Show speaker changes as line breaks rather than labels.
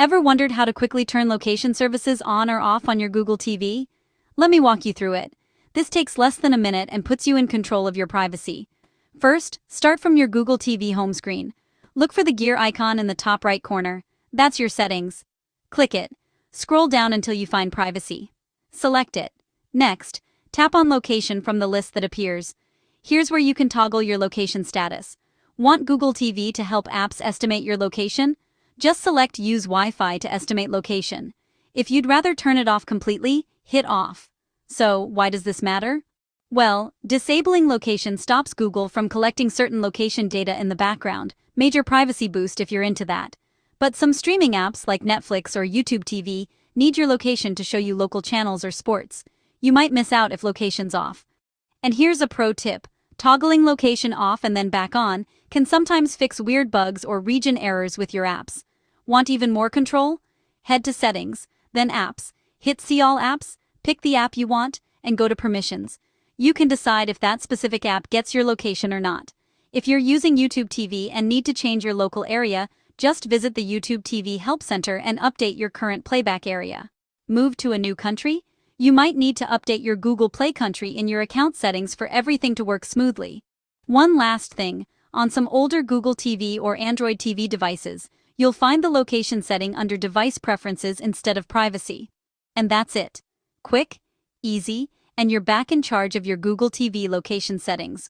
Ever wondered how to quickly turn location services on or off on your Google TV? Let me walk you through it. This takes less than a minute and puts you in control of your privacy. First, start from your Google TV home screen. Look for the gear icon in the top right corner. That's your settings. Click it. Scroll down until you find privacy. Select it. Next, tap on location from the list that appears. Here's where you can toggle your location status. Want Google TV to help apps estimate your location? Just select Use Wi-Fi to estimate location. If you'd rather turn it off completely, hit off. So, why does this matter? Well, disabling location stops Google from collecting certain location data in the background. Major privacy boost if you're into that. But some streaming apps like Netflix or YouTube TV need your location to show you local channels or sports. You might miss out if location's off. And here's a pro tip. Toggling location off and then back on can sometimes fix weird bugs or region errors with your apps. Want even more control? Head to Settings, then Apps. Hit See All Apps, pick the app you want, and go to Permissions. You can decide if that specific app gets your location or not. If you're using YouTube TV and need to change your local area, just visit the YouTube TV Help Center and update your current playback area. Move to a new country? You might need to update your Google Play country in your account settings for everything to work smoothly. One last thing, on some older Google TV or Android TV devices, you'll find the location setting under Device Preferences instead of Privacy. And that's it. Quick, easy, and you're back in charge of your Google TV location settings.